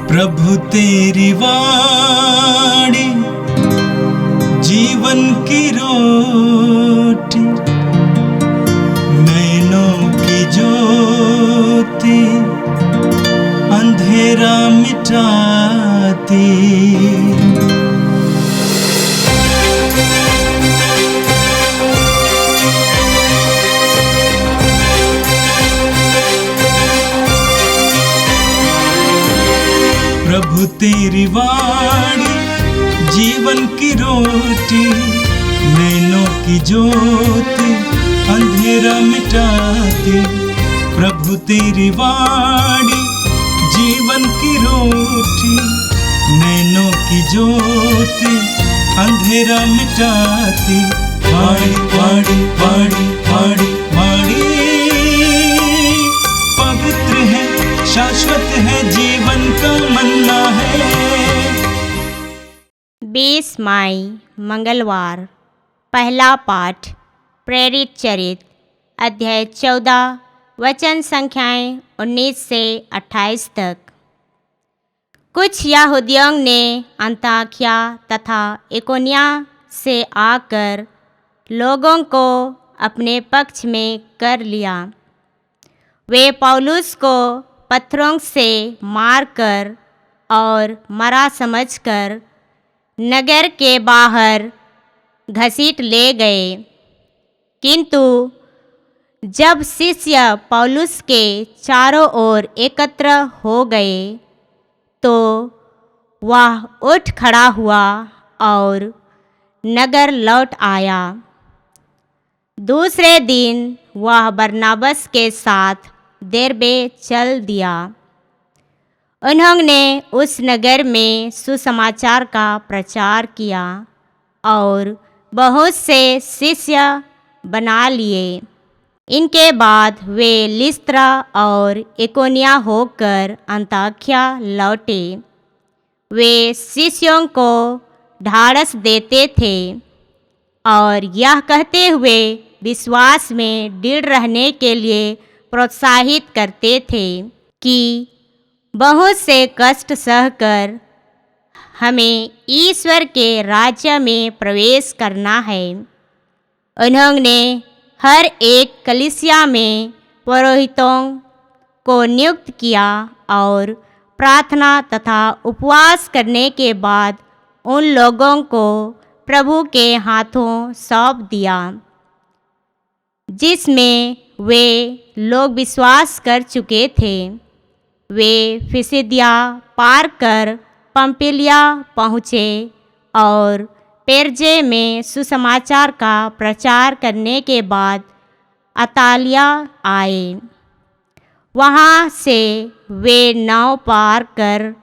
प्रभु तेरी वाणी जीवन की रोटी, नैनों की ज्योति अंधेरा मिटाती। प्रभु तेरी वाणी जीवन की रोटी, नैनों की ज्योति अंधेरा मिटाती। प्रभु तेरी वाणी जीवन की रोटी, नैनों की ज्योति अंधेरा मिटाती। वाणी वाणी वाणी वाणी वाणी पवित्र है, शाश्वत है, जीवन का मन्ना है। 20 मई मंगलवार। पहला पाठ प्रेरित चरित अध्याय 14 वचन संख्याएं 19 से 28 तक। कुछ यहूदियों ने अंताकिया तथा इकोनिया से आकर लोगों को अपने पक्ष में कर लिया। वे पौलुस को पत्थरों से मारकर और मरा समझकर नगर के बाहर घसीट ले गए। किंतु जब शिष्य पौलुस के चारों ओर एकत्र हो गए तो वह उठ खड़ा हुआ और नगर लौट आया। दूसरे दिन वह बरनबास के साथ देरबे चल दिया। उन्होंने उस नगर में सुसमाचार का प्रचार किया और बहुत से शिष्य बना लिए। इनके बाद वे लिस्त्रा और इकोनिया होकर अंताकिया लौटे। वे शिष्यों को ढाढ़स देते थे और यह कहते हुए विश्वास में दृढ़ रहने के लिए प्रोत्साहित करते थे कि बहुत से कष्ट सहकर हमें ईश्वर के राज्य में प्रवेश करना है। उन्होंने हर एक कलीसिया में पुरोहितों को नियुक्त किया और प्रार्थना तथा उपवास करने के बाद उन लोगों को प्रभु के हाथों सौंप दिया जिसमें वे लोग विश्वास कर चुके थे। वे फिसिदिया पार कर पंफिलिया पहुँचे और पेरजे में सुसमाचार का प्रचार करने के बाद अतालिया आए। वहाँ से वे नाव पार कर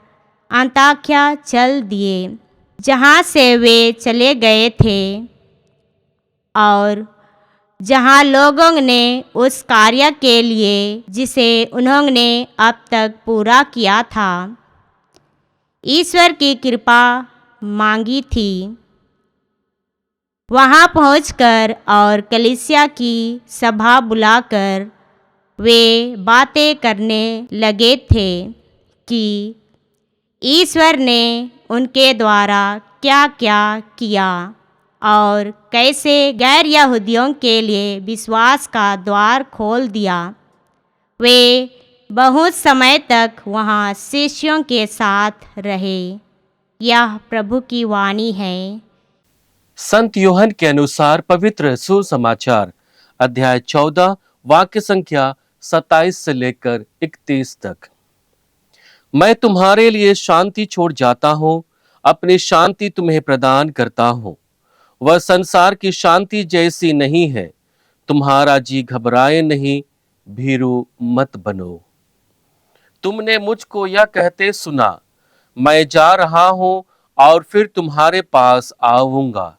अंताकिया चल दिए, जहाँ से वे चले गए थे और जहाँ लोगों ने उस कार्य के लिए जिसे उन्होंने अब तक पूरा किया था ईश्वर की कृपा मांगी थी। वहाँ पहुंचकर और कलीसिया की सभा बुलाकर वे बातें करने लगे थे कि ईश्वर ने उनके द्वारा क्या क्या किया और कैसे गैर यहूदियों के लिए विश्वास का द्वार खोल दिया। वे बहुत समय तक वहाँ शिष्यों के साथ रहे। यह प्रभु की वाणी है। संत यूहन्ना के अनुसार पवित्र सुसमाचार अध्याय 14 वाक्य संख्या 27 से लेकर 31 तक। मैं तुम्हारे लिए शांति छोड़ जाता हूँ, अपनी शांति तुम्हें प्रदान करता हूँ। वह संसार की शांति जैसी नहीं है। तुम्हारा जी घबराए नहीं, भीरू मत बनो। तुमने मुझको यह कहते सुना, मैं जा रहा हूँ और फिर तुम्हारे पास आऊंगा।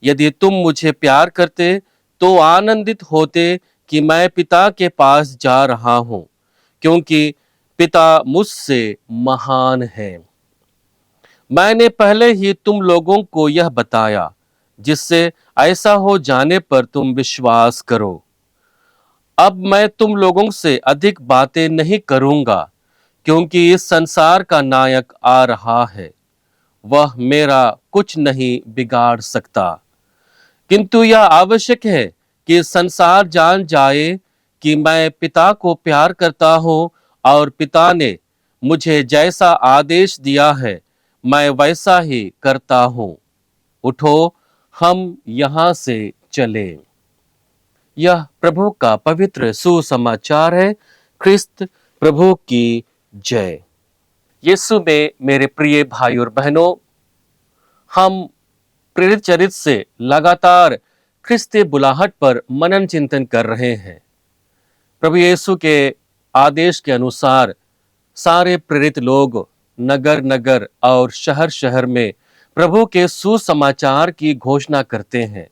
यदि तुम मुझे प्यार करते तो आनंदित होते कि मैं पिता के पास जा रहा हूँ, क्योंकि पिता मुझसे महान है। मैंने पहले ही तुम लोगों को यह बताया, जिससे ऐसा हो जाने पर तुम विश्वास करो। अब मैं तुम लोगों से अधिक बातें नहीं करूंगा, क्योंकि इस संसार का नायक आ रहा है, वह मेरा कुछ नहीं बिगाड़ सकता। किंतु यह आवश्यक है कि संसार जान जाए कि मैं पिता को प्यार करता हूं और पिता ने मुझे जैसा आदेश दिया है मैं वैसा ही करता हूं। उठो, हम यहां से चले। यह प्रभु का पवित्र सुसमाचार है। ख्रिस्त प्रभु की जय। यीशु में मेरे प्रिय भाई और बहनों, हम प्रेरित चरित्र से लगातार ख्रिस्तीय बुलाहट पर मनन चिंतन कर रहे हैं। प्रभु यीशु के आदेश के अनुसार सारे प्रेरित लोग नगर नगर और शहर शहर में प्रभु के सुसमाचार की घोषणा करते हैं।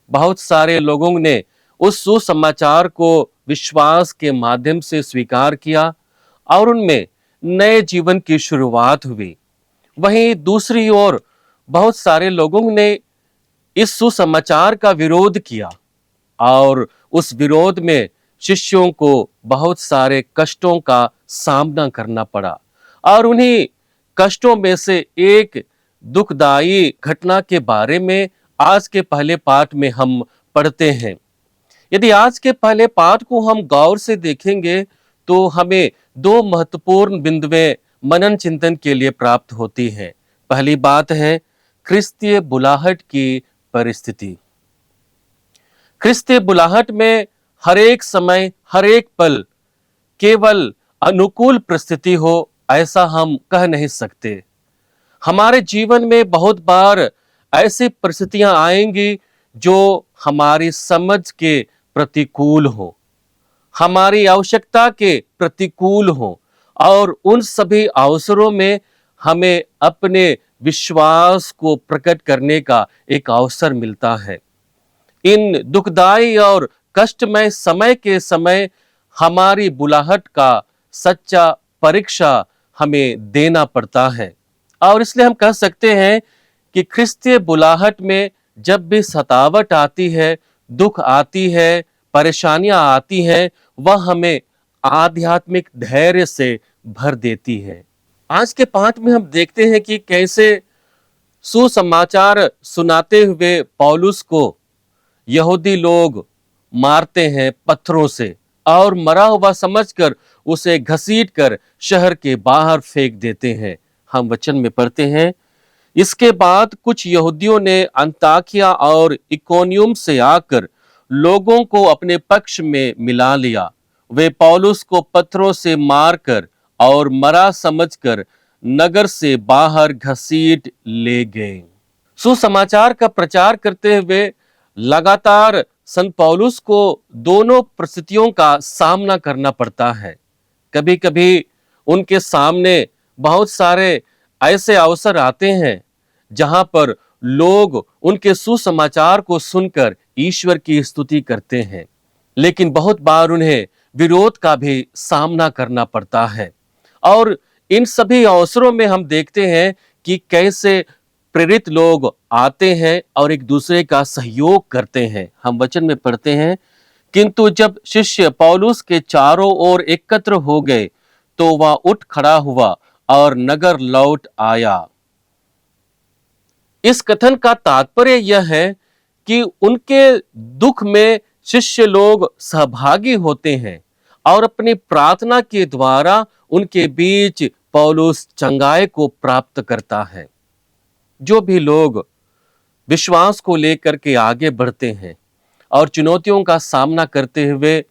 बहुत सारे लोगों ने उस सुसमाचार को विश्वास के माध्यम से स्वीकार किया और उनमें नए जीवन की शुरुआत हुई। वहीं दूसरी ओर बहुत सारे लोगों ने इस सुसमाचार का विरोध किया और उस विरोध में शिष्यों को बहुत सारे कष्टों का सामना करना पड़ा। और उन्हीं कष्टों में से एक दुखदाई घटना के बारे में आज के पहले पाठ में हम पढ़ते हैं। यदि आज के पहले पाठ को हम गौर से देखेंगे तो हमें दो महत्वपूर्ण बिंदुएं मनन चिंतन के लिए प्राप्त होती हैं। पहली बात है ख्रिस्तीय बुलाहट की परिस्थिति। ख्रिस्तीय बुलाहट में हर एक समय, हर एक पल केवल अनुकूल परिस्थिति हो ऐसा हम कह नहीं सकते। हमारे जीवन में बहुत बार ऐसी परिस्थितियां आएंगी जो हमारी समझ के प्रतिकूल हो, हमारी आवश्यकता के प्रतिकूल हो, और उन सभी अवसरों में हमें अपने विश्वास को प्रकट करने का एक अवसर मिलता है। इन दुखदाई और कष्टमय समय के समय हमारी बुलाहट का सच्चा परीक्षा हमें देना पड़ता है। और इसलिए हम कह सकते हैं कि ख्रिस्तीय बुलाहट में जब भी सतावट आती है, दुख आती है, परेशानियां आती हैं, वह हमें आध्यात्मिक धैर्य से भर देती है। आज के पाठ में हम देखते हैं कि कैसे सुसमाचार सुनाते हुए पौलुस को यहूदी लोग मारते हैं पत्थरों से और मरा हुआ समझकर उसे घसीटकर शहर के बाहर फेंक देते हैं। हम वचन में पढ़ते हैं, इसके बाद कुछ यहूदियों ने अंताकिया और इकोनियम से आकर लोगों को अपने पक्ष में मिला लिया। वे पौलुस को पत्थरों से मारकर और मरा समझकर नगर से बाहर घसीट ले गए। सुसमाचार का प्रचार करते हुए लगातार संत पौलुस को दोनों परिस्थितियों का सामना करना पड़ता है। कभी कभी उनके सामने बहुत सारे ऐसे अवसर आते हैं जहां पर लोग उनके सुसमाचार को सुनकर ईश्वर की स्तुति करते हैं, लेकिन बहुत बार उन्हें विरोध का भी सामना करना पड़ता है। और इन सभी अवसरों में हम देखते हैं कि कैसे प्रेरित लोग आते हैं और एक दूसरे का सहयोग करते हैं। हम वचन में पढ़ते हैं, किंतु जब शिष्य पौलुस के चारों ओर एकत्र हो गए तो वह उठ खड़ा हुआ और नगर लौट आया। इस कथन का तात्पर्य यह है कि उनके दुख में शिष्य लोग सहभागी होते हैं और अपनी प्रार्थना के द्वारा उनके बीच पौलुस चंगाई को प्राप्त करता है। जो भी लोग विश्वास को लेकर के आगे बढ़ते हैं और चुनौतियों का सामना करते हुए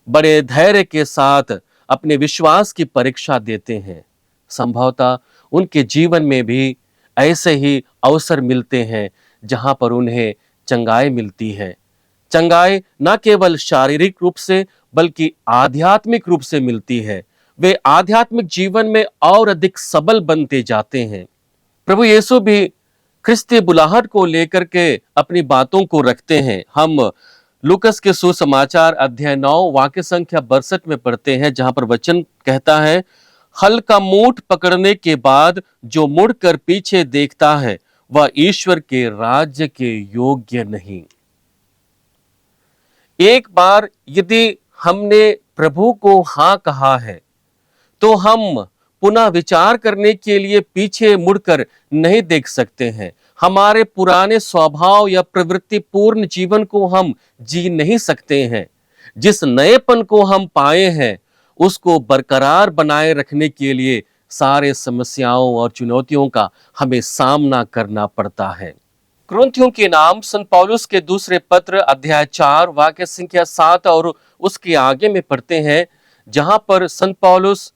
बड़े धैर्य के साथ अपने विश्वास की परीक्षा देते हैं, संभवतः उनके जीवन में भी ऐसे ही अवसर मिलते हैं जहां पर उन्हें चंगाई मिलती है। चंगाई न केवल शारीरिक रूप से बल्कि आध्यात्मिक रूप से मिलती है। वे आध्यात्मिक जीवन में और अधिक सबल बनते जाते हैं। प्रभु यीशु भी ख्रिस्तीय बुलाहट को लेकर के अपनी बातों को रखते हैं। हम लूकस के सुसमाचार अध्याय 9 वाक्य संख्या 62 में पढ़ते हैं, जहां पर वचन कहता है, हल का मूठ पकड़ने के बाद जो मुड़कर पीछे देखता है वह ईश्वर के राज्य के योग्य नहीं। एक बार यदि हमने प्रभु को हां कहा है तो हम पुनः विचार करने के लिए पीछे मुड़कर नहीं देख सकते हैं। हमारे पुराने स्वभाव या प्रवृत्ति पूर्ण जीवन को हम जी नहीं सकते हैं। जिस नएपन को हम पाए हैं उसको बरकरार बनाए रखने के लिए सारे समस्याओं और चुनौतियों का हमें सामना करना पड़ता है। कुरिन्थियों के नाम संत पौलुस के दूसरे पत्र अध्याय 4 वाक्य संख्या 7 और उसके आगे में पढ़ते हैं, जहां पर संत पौलुस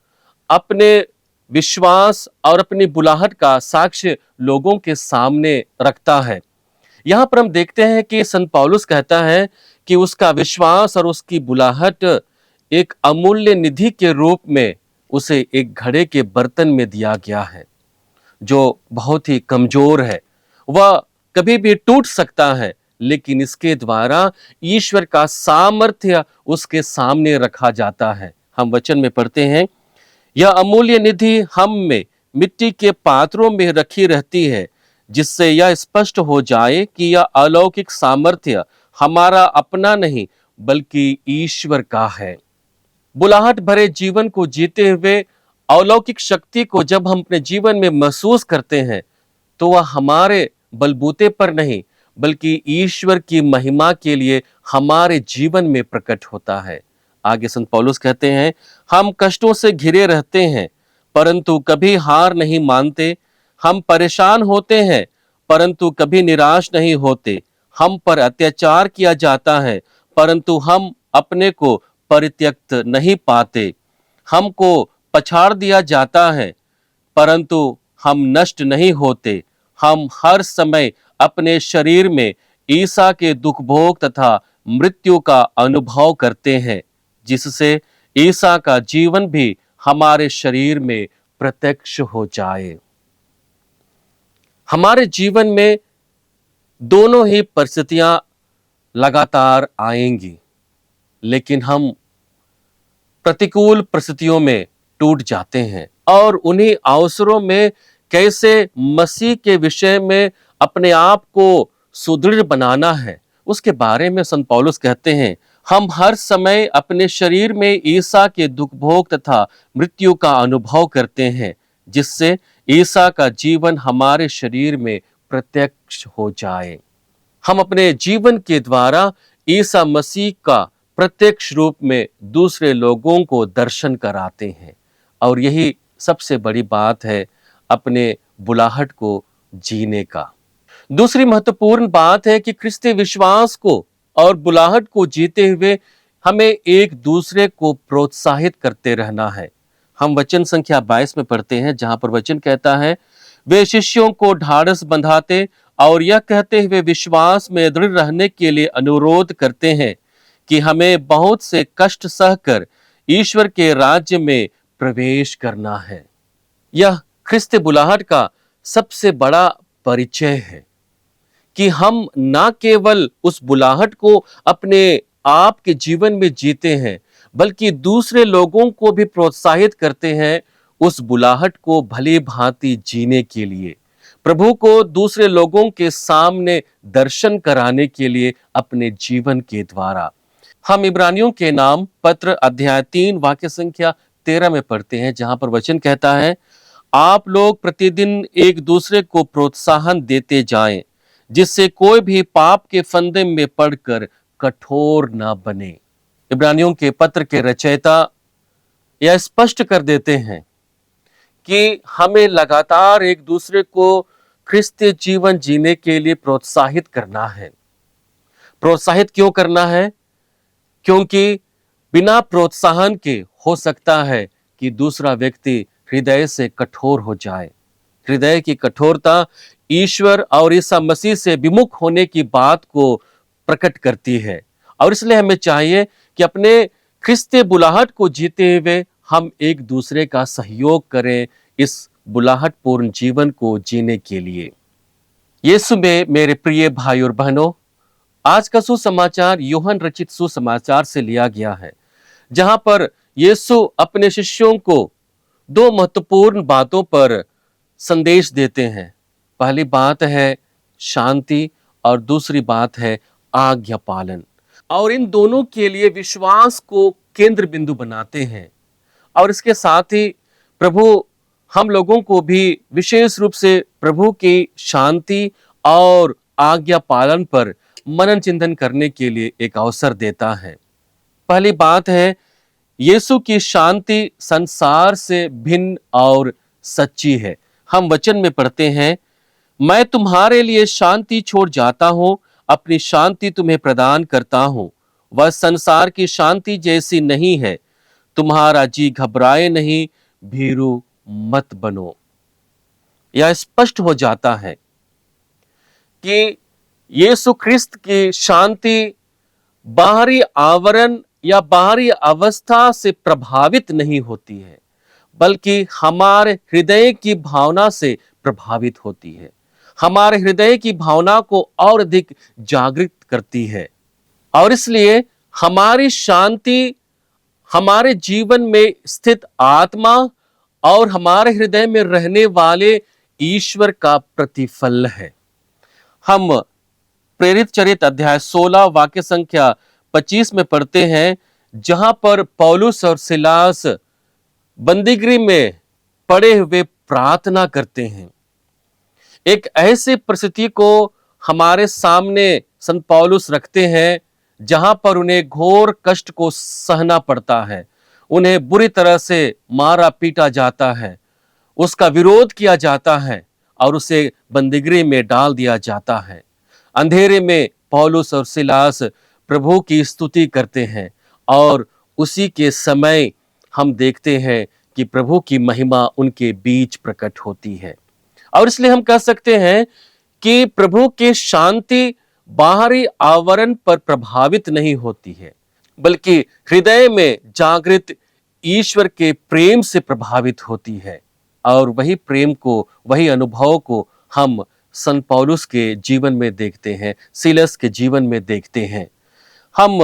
अपने विश्वास और अपनी बुलाहट का साक्ष्य लोगों के सामने रखता है। यहां पर हम देखते हैं कि संत पौलुस कहता है कि उसका विश्वास और उसकी बुलाहट एक अमूल्य निधि के रूप में उसे एक घड़े के बर्तन में दिया गया है, जो बहुत ही कमजोर है। वह कभी भी टूट सकता है, लेकिन इसके द्वारा ईश्वर का सामर्थ्य उसके सामने रखा जाता है। हम वचन में पढ़ते हैं, यह अमूल्य निधि हम में मिट्टी के पात्रों में रखी रहती है, जिससे यह स्पष्ट हो जाए कि यह अलौकिक सामर्थ्य हमारा अपना नहीं बल्कि ईश्वर का है। बुलाहट भरे जीवन को जीते हुए अलौकिक शक्ति को जब हम अपने जीवन में महसूस करते हैं तो वह हमारे बलबूते पर नहीं बल्कि ईश्वर की महिमा के लिए हमारे जीवन में प्रकट होता है। आगे संत पौलुस कहते हैं, हम कष्टों से घिरे रहते हैं परंतु कभी हार नहीं मानते, हम परेशान होते हैं परंतु कभी निराश नहीं होते, हम पर अत्याचार किया जाता है परंतु हम अपने को परित्यक्त नहीं पाते, हमको पछाड़ दिया जाता है परंतु हम नष्ट नहीं होते, हम हर समय अपने शरीर में ईसा के दुख भोग तथा मृत्यु का अनुभव करते हैं, जिससे ईसा का जीवन भी हमारे शरीर में प्रत्यक्ष हो जाए। हमारे जीवन में दोनों ही परिस्थितियां लगातार आएंगी, लेकिन हम प्रतिकूल परिस्थितियों में टूट जाते हैं और उन्हीं अवसरों में कैसे मसीह के विषय में अपने आप को सुदृढ़ बनाना है उसके बारे में संत पौलुस कहते हैं, हम हर समय अपने शरीर में ईसा के दुख भोग तथा मृत्यु का अनुभव करते हैं, जिससे ईसा का जीवन हमारे शरीर में प्रत्यक्ष हो जाए। हम अपने जीवन के द्वारा ईसा मसीह का प्रत्यक्ष रूप में दूसरे लोगों को दर्शन कराते हैं और यही सबसे बड़ी बात है अपने बुलाहट को जीने का। दूसरी महत्वपूर्ण बात है कि क्रिस्तीय विश्वास को और बुलाहट को जीते हुए हमें एक दूसरे को प्रोत्साहित करते रहना है। हम वचन संख्या 22 में पढ़ते हैं, जहां पर वचन कहता है, वे शिष्यों को ढाढ़स बंधाते और यह कहते हुए विश्वास में दृढ़ रहने के लिए अनुरोध करते हैं कि हमें बहुत से कष्ट सहकर ईश्वर के राज्य में प्रवेश करना है। यह ख्रिस्त बुलाहट का सबसे बड़ा परिचय है कि हम ना केवल उस बुलाहट को अपने आप के जीवन में जीते हैं बल्कि दूसरे लोगों को भी प्रोत्साहित करते हैं उस बुलाहट को भली भांति जीने के लिए, प्रभु को दूसरे लोगों के सामने दर्शन कराने के लिए अपने जीवन के द्वारा। हम इब्रानियों के नाम पत्र अध्याय 3 वाक्य संख्या 13 में पढ़ते हैं, जहां पर वचन कहता है, आप लोग प्रतिदिन एक दूसरे को प्रोत्साहन देते जाएं, जिससे कोई भी पाप के फंदे में पड़कर कठोर ना बने। इब्रानियों के पत्र के रचयिता यह स्पष्ट कर देते हैं कि हमें लगातार एक दूसरे को ख्रिस्तीय जीवन जीने के लिए प्रोत्साहित करना है। प्रोत्साहित क्यों करना है? क्योंकि बिना प्रोत्साहन के हो सकता है कि दूसरा व्यक्ति हृदय से कठोर हो जाए। हृदय की कठोरता ईश्वर और ईसा मसीह से विमुख होने की बात को प्रकट करती है और इसलिए हमें चाहिए कि अपने ख्रिस्तीय बुलाहट को जीते हुए हम एक दूसरे का सहयोग करें इस बुलाहट पूर्ण जीवन को जीने के लिए। यीशु में मेरे प्रिय भाई और बहनों, आज का सुसमाचार यूहन्ना रचित सुसमाचार से लिया गया है, जहां पर यीशु अपने शिष्यों को दो महत्वपूर्ण बातों पर संदेश देते हैं। पहली बात है शांति और दूसरी बात है आज्ञा पालन, और इन दोनों के लिए विश्वास को केंद्र बिंदु बनाते हैं और इसके साथ ही प्रभु हम लोगों को भी विशेष रूप से प्रभु की शांति और आज्ञा पालन पर मनन चिंतन करने के लिए एक अवसर देता है। पहली बात है, यीशु की शांति संसार से भिन्न और सच्ची है। हम वचन में पढ़ते हैं, मैं तुम्हारे लिए शांति छोड़ जाता हूं, अपनी शांति तुम्हें प्रदान करता हूं। वह संसार की शांति जैसी नहीं है। तुम्हारा जी घबराए नहीं, भीरू मत बनो। यह स्पष्ट हो जाता है कि यीशु ख्रिस्त की शांति बाहरी आवरण या बाहरी अवस्था से प्रभावित नहीं होती है, बल्कि हमारे हृदय की भावना से प्रभावित होती है। हमारे हृदय की भावना को और अधिक जागृत करती है, और इसलिए हमारी शांति हमारे जीवन में स्थित आत्मा और हमारे हृदय में रहने वाले ईश्वर का प्रतिफल है। हम प्रेरित चरित अध्याय 16 वाक्य संख्या 25 में पढ़ते हैं, जहां पर पौलुस और सिलास बंदीगृह में पड़े हुए प्रार्थना करते हैं। एक ऐसी परिस्थिति को हमारे सामने संत पौलुस रखते हैं जहां पर उन्हें घोर कष्ट को सहना पड़ता है। उन्हें बुरी तरह से मारा पीटा जाता है, उसका विरोध किया जाता है और उसे बंदीगृह में डाल दिया जाता है। अंधेरे में पौलुस और सिलास प्रभु की स्तुति करते हैं, और उसी के समय हम देखते हैं कि प्रभु की महिमा उनके बीच प्रकट होती है। और इसलिए हम कह सकते हैं कि प्रभु की शांति बाहरी आवरण पर प्रभावित नहीं होती है, बल्कि हृदय में जागृत ईश्वर के प्रेम से प्रभावित होती है। और वही प्रेम को, वही अनुभव को हम संत पौलुस के जीवन में देखते हैं, सिलस के जीवन में देखते हैं। हम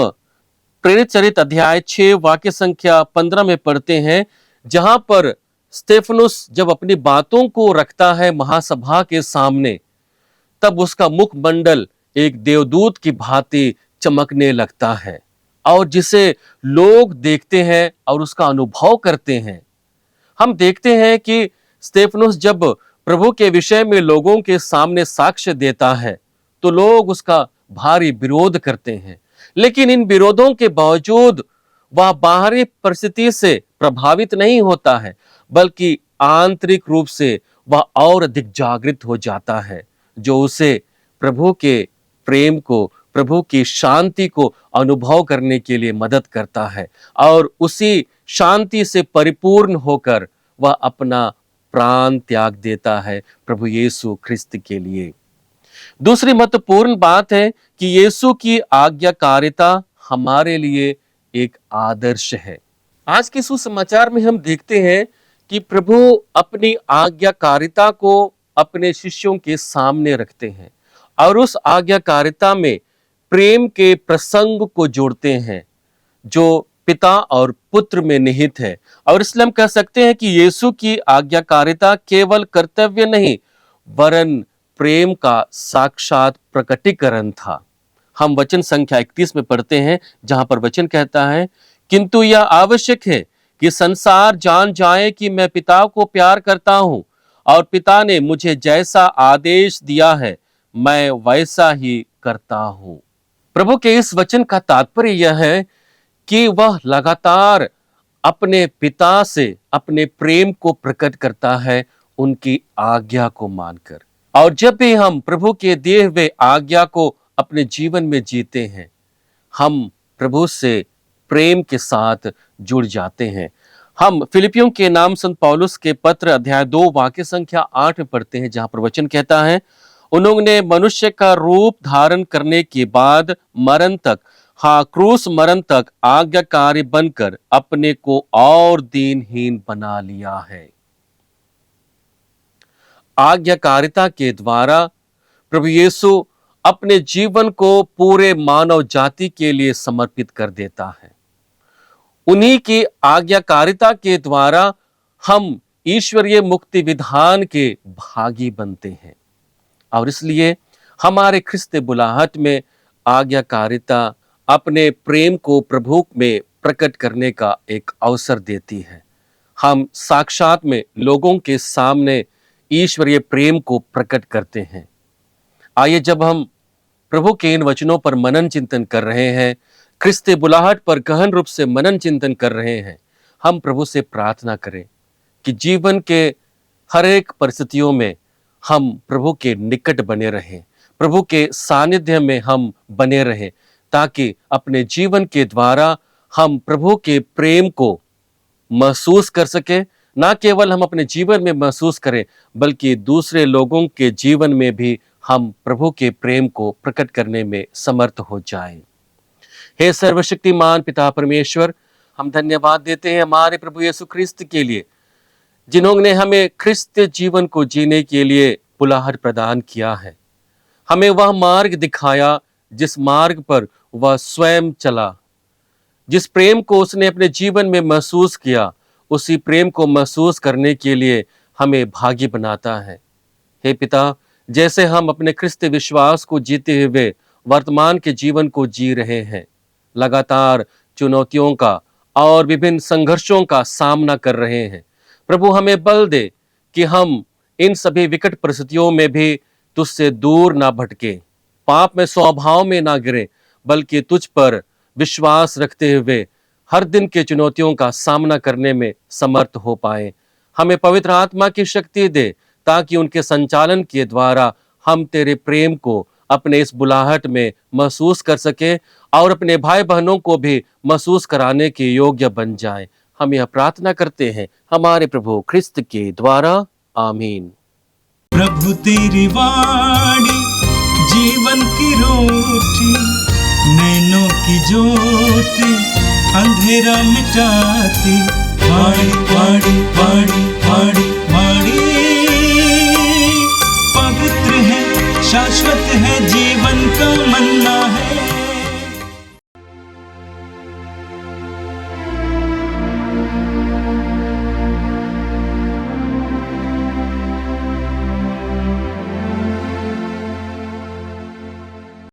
प्रेरित चरित अध्याय 6 वाक्य संख्या 15 में पढ़ते हैं, जहां पर स्तेफनुस जब अपनी बातों को रखता है महासभा के सामने, तब उसका मुखमंडल एक देवदूत की भांति चमकने लगता है, और जिसे लोग देखते हैं और उसका अनुभव करते हैं। हम देखते हैं कि स्तेफनुस जब प्रभु के विषय में लोगों के सामने साक्ष्य देता है, तो लोग उसका भारी विरोध करते हैं, लेकिन इन विरोधों के बावजूद वह बाहरी परिस्थिति से प्रभावित नहीं होता है, बल्कि आंतरिक रूप से वह और अधिक जागृत हो जाता है, जो उसे प्रभु के प्रेम को, प्रभु की शांति को अनुभव करने के लिए मदद करता है, और उसी शांति से परिपूर्ण होकर वह अपना प्राण त्याग देता है प्रभु यीशु ख्रिस्त के लिए। दूसरी महत्वपूर्ण बात है कि यीशु की आज्ञाकारिता हमारे लिए एक आदर्श है। आज के सुसमाचार में हम देखते हैं कि प्रभु अपनी आज्ञाकारिता को अपने शिष्यों के सामने रखते हैं, और उस आज्ञाकारिता में प्रेम के प्रसंग को जोड़ते हैं, जो पिता और पुत्र में निहित है। और इसलिए हम कह सकते हैं कि यीशु की आज्ञाकारिता केवल कर्तव्य नहीं, वरन प्रेम का साक्षात प्रकटीकरण था। हम वचन संख्या 31 में पढ़ते हैं, जहां पर वचन कहता है, किंतु यह आवश्यक है कि संसार जान जाए कि मैं पिता को प्यार करता हूं, और पिता ने मुझे जैसा आदेश दिया है मैं वैसा ही करता हूं। प्रभु के इस वचन का तात्पर्य यह है कि वह लगातार अपने पिता से अपने प्रेम को प्रकट करता है, उनकी आज्ञा को मानकर। और जब भी हम प्रभु के दिए हुए आज्ञा को अपने जीवन में जीते हैं, हम प्रभु से प्रेम के साथ जुड़ जाते हैं। हम फिलिपियों के नाम संत पौलुस के पत्र अध्याय 2 वाक्य संख्या 8 में पढ़ते हैं, जहां पर वचन कहता है, उन्होंने मनुष्य का रूप धारण करने के बाद मरण तक, हाँ क्रूस मरण तक आज्ञाकारी बनकर अपने को और दीनहीन बना लिया है। आज्ञाकारिता के द्वारा प्रभु यीशु अपने जीवन को पूरे मानव जाति के लिए समर्पित कर देता है। उन्हीं की आज्ञाकारिता के द्वारा हम ईश्वरीय मुक्ति विधान के भागी बनते हैं, और इसलिए हमारे ख्रिस्त बुलाहट में आज्ञाकारिता अपने प्रेम को प्रभु में प्रकट करने का एक अवसर देती है। हम साक्षात में लोगों के सामने ईश्वरीय प्रेम को प्रकट करते हैं। आइए, जब हम प्रभु के इन वचनों पर मनन चिंतन कर रहे हैं, क्रिस्ती बुलाहट पर गहन रूप से मनन चिंतन कर रहे हैं, हम प्रभु से प्रार्थना करें कि जीवन के हर एक परिस्थितियों में हम प्रभु के निकट बने रहें, प्रभु के सानिध्य में हम बने रहें, ताकि अपने जीवन के द्वारा हम प्रभु के प्रेम को महसूस कर सके। ना केवल हम अपने जीवन में महसूस करें, बल्कि दूसरे लोगों के जीवन में भी हम प्रभु के प्रेम को प्रकट करने में समर्थ हो जाएं। हे सर्वशक्तिमान पिता परमेश्वर, हम धन्यवाद देते हैं हमारे प्रभु यीशु ख्रिस्त के लिए, जिन्होंने हमें ख्रिस्त जीवन को जीने के लिए बुलाहट प्रदान किया है, हमें वह मार्ग दिखाया जिस मार्ग पर वह स्वयं चला, जिस प्रेम को उसने अपने जीवन में महसूस किया, उसी प्रेम को महसूस करने के लिए हमें भागी बनाता है। हे पिता, जैसे हम अपने ख्रिस्त विश्वास को जीते हुए वर्तमान के जीवन को जी रहे हैं, लगातार चुनौतियों का और विभिन्न संघर्षों का सामना कर रहे हैं, प्रभु हमें बल दे कि हम इन सभी विकट परिस्थितियों में भी तुझसे दूर ना भटके, पाप में स्वभाव में ना गिरे, बल्कि तुझ पर विश्वास रखते हुए हर दिन के चुनौतियों का सामना करने में समर्थ हो पाए। हमें पवित्र आत्मा की शक्ति दे, ताकि उनके संचालन के द्वारा हम तेरे प्रेम को अपने इस बुलाहट में महसूस कर सके और अपने भाई बहनों को भी महसूस कराने के योग्य बन जाएं। हम यह प्रार्थना करते हैं हमारे प्रभु ख्रिस्त के द्वारा, आमीन। प्रभु तेरी वाणी जीवन की रोटी, नैनों की ज्योति अंधेरा मिटाती, वाणी वाणी वाणी वाणी वाणी पवित्र है, शाश्वत है, जीवन का मन्ना है।